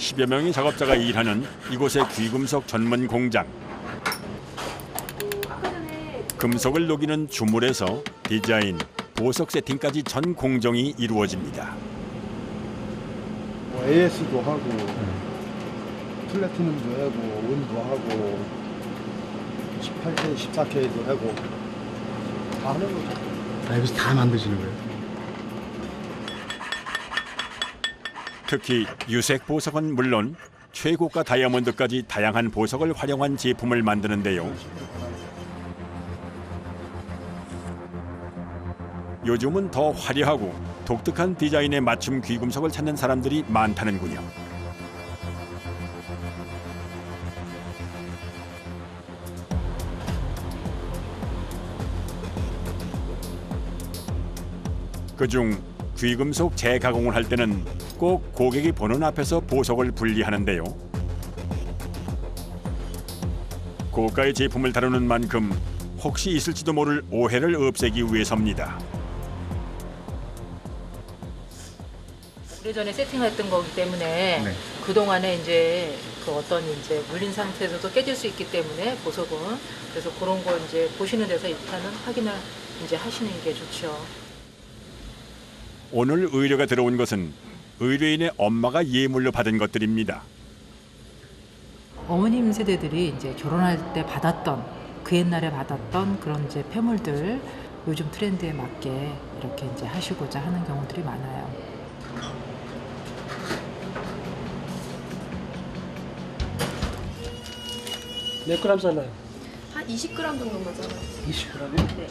10여 명의 작업자가 일하는 이곳의 귀금속 전문 공장. 금속을 녹이는 주물에서 디자인, 보석 세팅까지 전 공정이 이루어집니다. AS도 하고 플래티넘도 하고 원도 하고 18K, 14K도 하고 다 하는 거죠. 여기서 다 만드시는 거예요? 특히 유색 보석은 물론 최고가 다이아몬드까지 다양한 보석을 활용한 제품을 만드는데요. 요즘은 더 화려하고 독특한 디자인에 맞춤 귀금속을 찾는 사람들이 많다는군요. 그중 귀금속 재가공을 할 때는 꼭 고객이 보는 앞에서 보석을 분리하는데요. 고가의 제품을 다루는 만큼 혹시 있을지도 모를 오해를 없애기 위해서입니다. 오래전에 세팅했던 거기 때문에 네. 그동안에 이제 그 어떤 이제 물린 상태에서도 깨질 수 있기 때문에 보석은 그래서 그런 거 이제 보시는 데서 일단은 확인을 이제 하시는 게 좋죠. 오늘 의뢰가 들어온 것은 의뢰인의 엄마가 예물로 받은 것들입니다. 어머님 세대들이 이제 결혼할 때 받았던 그 옛날에 받았던 그런 이제 폐물들 요즘 트렌드에 맞게 이렇게 이제 하시고자 하는 경우들이 많아요. 몇 그램 썰나요? 한 20g 정도만 맞아요. 20g이요? 네.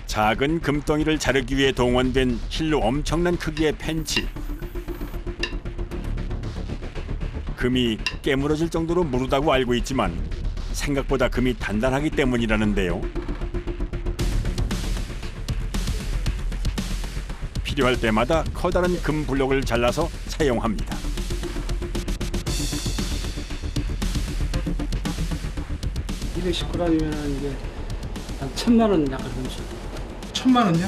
작은 금덩이를 자르기 위해 동원된 실로 엄청난 크기의 펜치. 금이 깨물어질 정도로 무르다고 알고 있지만 생각보다 금이 단단하기 때문이라는데요. 필요할 때마다 커다란 금 블록을 잘라서 사용합니다. 네. 210g이면 이게 한 1,000만 원 약간 넘죠. 1,000만 원요?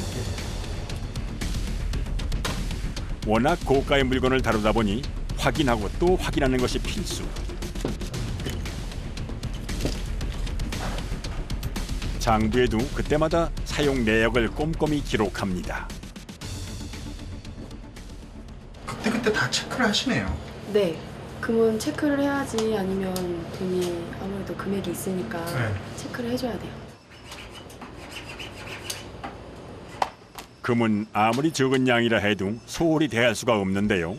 워낙 고가의 물건을 다루다 보니 확인하고 또 확인하는 것이 필수. 장부에도 그때마다 사용 내역을 꼼꼼히 기록합니다. 그때그때 다 체크를 하시네요. 네. 금은 체크를 해야지 아니면 돈이 아무래도 금액이 있으니까 네. 체크를 해줘야 돼요. 금은 아무리 적은 양이라 해도 소홀히 대할 수가 없는데요.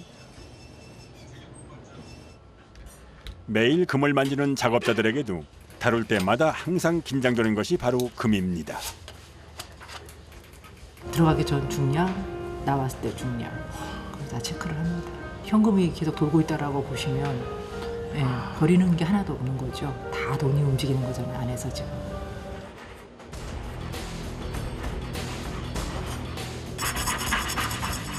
매일 금을 만지는 작업자들에게도 다룰 때마다 항상 긴장되는 것이 바로 금입니다. 들어가기 전 중량, 나왔을 때 중량 그걸 다 체크를 합니다. 현금이 계속 돌고 있다라고 보시면 버리는 게 하나도 없는 거죠. 다 돈이 움직이는 거잖아요, 안에서 지금.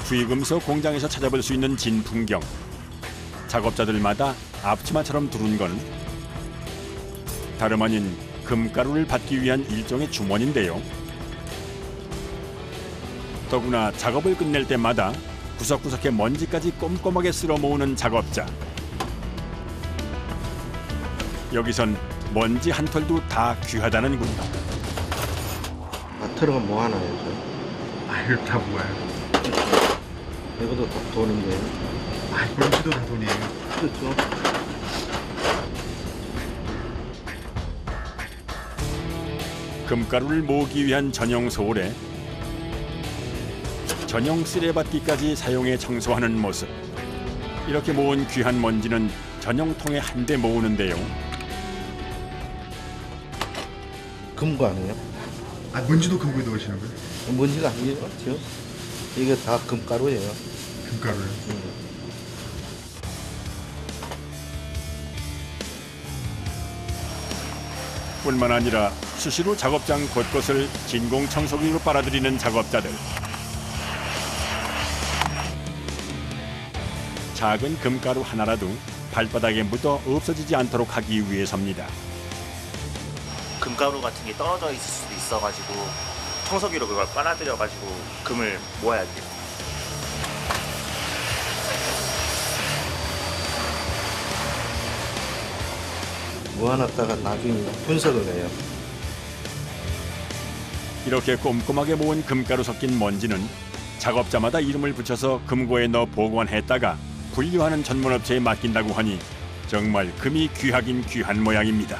귀금속 공장에서 찾아볼 수 있는 진풍경. 작업자들마다 앞치마처럼 두른 건 다름 아닌 금가루를 받기 위한 일종의 주머니인데요. 더구나 작업을 끝낼 때마다 구석구석의 먼지까지 꼼꼼하게 쓸어 모으는 작업자. 여기선 먼지 한 털도 다 귀하다는군요. 마트는 뭐 하나요, 저? 아, 이거 다 뭐예요? 이것도 돈인데요. 아, 먼지도 다 돈이에요. 그렇죠. 금가루를 모으기 위한 전용 소래, 전용 쓰레받기까지 사용해 청소하는 모습. 이렇게 모은 귀한 먼지는 전용 통에 한 대 모으는데요. 금고 아니에요? 아, 먼지도 금고에 넣으시는 거예요? 먼지가 아니죠. 이게 다 금가루예요. 금가루요? 뿐만 아니라 수시로 작업장 곳곳을 진공 청소기로 빨아들이는 작업자들. 작은 금가루 하나라도 발바닥에 묻어 없어지지 않도록 하기 위해서입니다. 금가루 같은 게 떨어져 있을 수도 있어가지고 청소기로 그걸 빨아들여가지고 금을 모아야 돼요. 모아놨다가 나중에 분석을 해요. 이렇게 꼼꼼하게 모은 금가루 섞인 먼지는 작업자마다 이름을 붙여서 금고에 넣어 보관했다가 분류하는 전문업체에 맡긴다고 하니 정말 금이 귀하긴 귀한 모양입니다.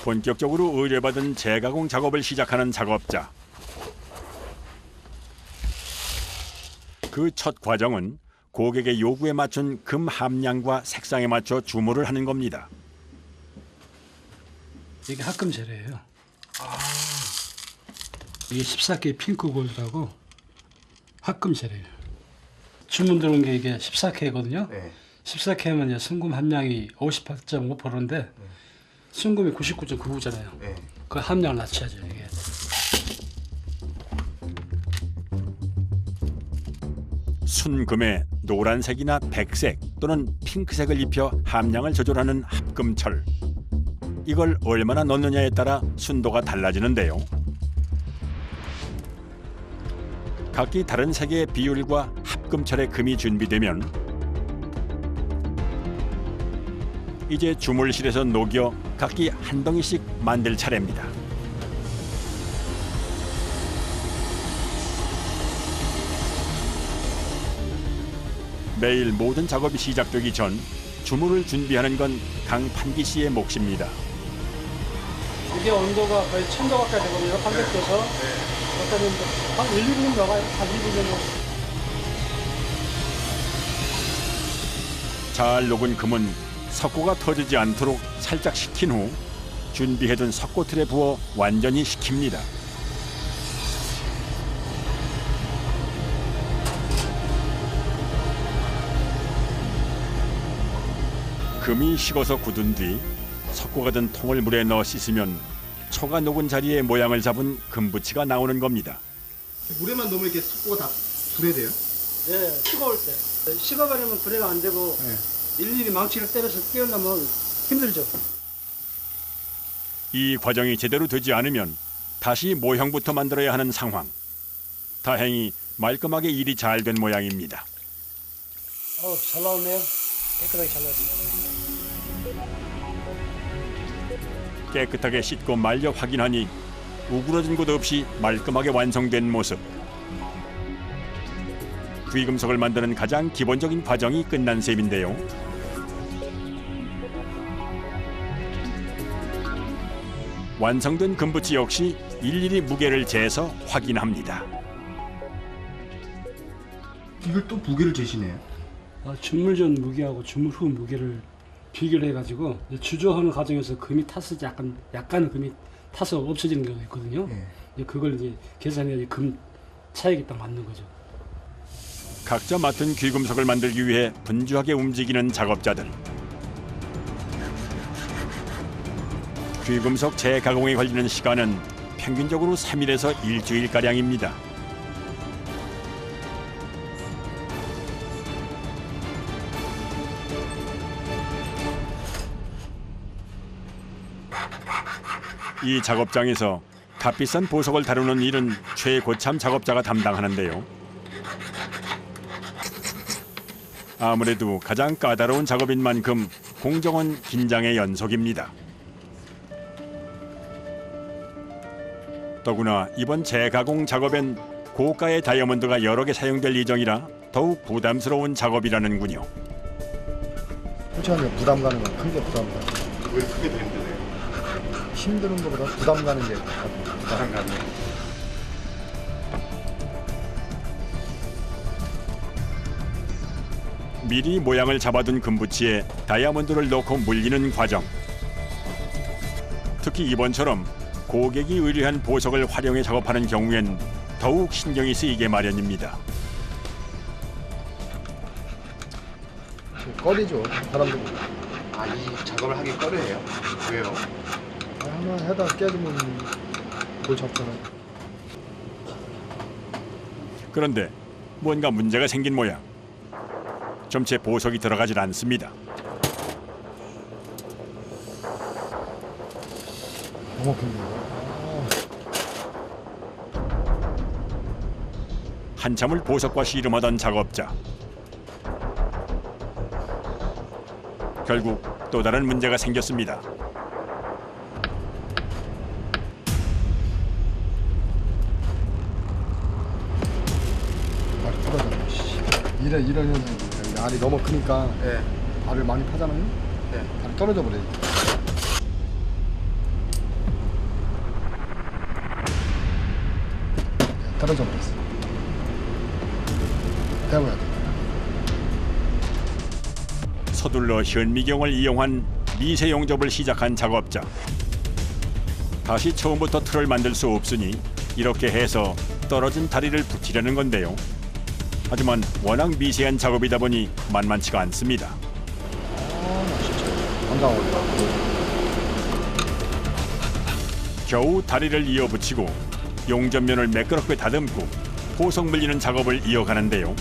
본격적으로 의뢰받은 재가공 작업을 시작하는 작업자. 그 첫 과정은 고객의 요구에 맞춘 금 함량과 색상에 맞춰 주물을 하는 겁니다. 이게 합금재래예요. 이게 14K 핑크 골드라고 합금재래요. 주문 들어온 게 이게 14K거든요. 네. 14K면 이제 순금 함량이 58.5%인데 순금이 99.99잖아요. 네. 그 함량을 낮춰야죠 이게. 순금에 노란색이나 백색 또는 핑크색을 입혀 함량을 조절하는 합금철. 이걸 얼마나 넣느냐에 따라 순도가 달라지는데요. 각기 다른 색의 비율과 합금철의 금이 준비되면 이제 주물실에서 녹여 각기 한 덩이씩 만들 차례입니다. 매일 모든 작업이 시작되기 전 주물을 준비하는 건 강판기 씨의 몫입니다. 이게 온도가 거의 1000도 가까이 되거든요. 판격돼서. 한 1, 2분 나가요. 한 2분 정도. 잘 녹은 금은 석고가 터지지 않도록 살짝 식힌 후 준비해둔 석고틀에 부어 완전히 식힙니다. 금이 식어서 굳은 뒤 석고가 든 통을 물에 넣어 씻으면 초가 녹은 자리에 모양을 잡은 금부치가 나오는 겁니다. 물에만 넣으면 이렇게 속고가 다 분해돼요? 네, 뜨거울 때. 식어버리면 분해가 안 되고 일일이 망치를 때려서 떼우려면 힘들죠. 이 과정이 제대로 되지 않으면 다시 모형부터 만들어야 하는 상황. 다행히 말끔하게 일이 잘 된 모양입니다. 잘 나왔네요. 깨끗하게 잘 나왔습니다. 깨끗하게 씻고 말려 확인하니 우그러진 곳 없이 말끔하게 완성된 모습. 귀금속을 만드는 가장 기본적인 과정이 끝난 셈인데요. 완성된 금부치 역시 일일이 무게를 재서 확인합니다. 이걸 또 무게를 재시네요. 주물 전 무게하고 주물 후 무게를 비교를 해가지고 주조하는 과정에서 금이 타서 약간 금이 타서 없어지는 경우가 있거든요. 이제 그걸 이제 계산해야지 금 차이가 딱 맞는 거죠. 각자 맡은 귀금속을 만들기 위해 분주하게 움직이는 작업자들. 귀금속 재가공에 걸리는 시간은 평균적으로 3일에서 일주일가량입니다. 이 작업장에서 값비싼 보석을 다루는 일은 최고참 작업자가 담당하는데요. 아무래도 가장 까다로운 작업인 만큼 공정은 긴장의 연속입니다. 더구나 이번 재가공 작업엔 고가의 다이아몬드가 여러 개 사용될 예정이라 더욱 부담스러운 작업이라는군요. 솔직하게 부담 가는 건 큰 게 부담 가는 거예요. 왜 크게 더 힘드네요? 힘드는 것보다 부담 가는 게 부담 가네요. 미리 모양을 잡아둔 금부치에 다이아몬드를 넣고 물리는 과정. 특히 이번처럼 고객이 의뢰한 보석을 활용해 작업하는 경우엔 더욱 신경이 쓰이게 마련입니다. 꺼리죠, 사람들이. 아, 이 작업을 하기 꺼려해요? 왜요? 하나 해다 깨지면 골치 아프잖아요. 그런데 뭔가 문제가 생긴 모양. 점체 보석이 들어가질 않습니다. 너무 큰데요. 한참을 보석과 씨름하던 작업자. 결국 또 다른 문제가 생겼습니다. 발이 부러졌네. 씨. 이런 현상이 알이 너무 크니까 네. 발을 많이 파잖아요. 네. 발이 떨어져 버려요. 떨어져 버렸어. 배워야 돼. 서둘러 현미경을 이용한 미세 용접을 시작한 작업자. 다시 처음부터 틀을 만들 수 없으니 이렇게 해서 떨어진 다리를 붙이려는 건데요. 하지만 워낙 미세한 작업이다 보니 만만치가 않습니다. 나 진짜 반가워요. 겨우 다리를 이어붙이고 용접면을 매끄럽게 다듬고 보석 물리는 작업을 이어가는데요.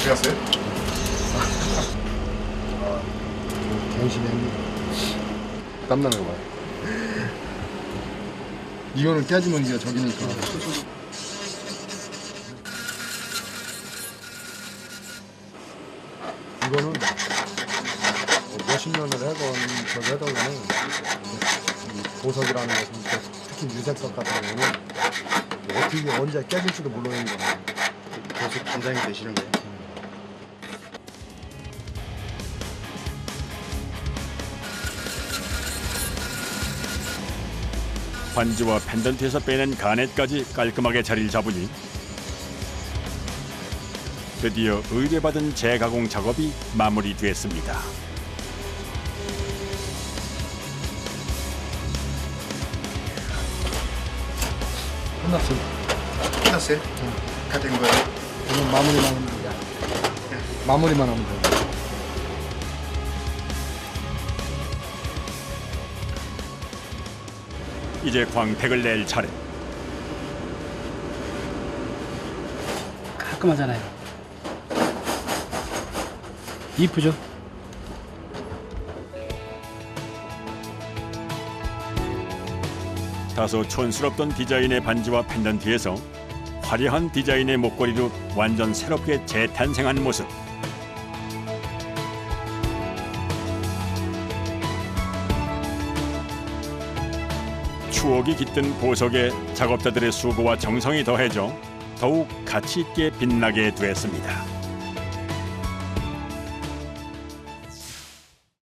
들어갔어요? 열심히 했는데 땀나는 거 봐요. 이거는 깨지면 이게 저기니까. 이거는 몇십 년을 해던 거는 이 보석이라는 것은 특히 유색석 같은 경우는 어떻게 언제 깨질지도 모르는 거예요. 계속 단장이 되시는 거예요? 관지와 펜던트에서 빼낸 가넷까지 깔끔하게 자리를 잡으니 드디어 의뢰받은 재가공 작업이 마무리됐습니다. 끝났어요. 끝났어요? 다 된 거예요? 이건 마무리만 하면 돼요. 마무리만 하면 돼요. 이제 광택을 낼 차례. 깔끔하잖아요. 이쁘죠? 다소 촌스럽던 디자인의 반지와 펜던트에서 화려한 디자인의 목걸이로 완전 새롭게 재탄생한 모습. 추억이 깃든 보석에 작업자들의 수고와 정성이 더해져 더욱 가치 있게 빛나게 됐습니다.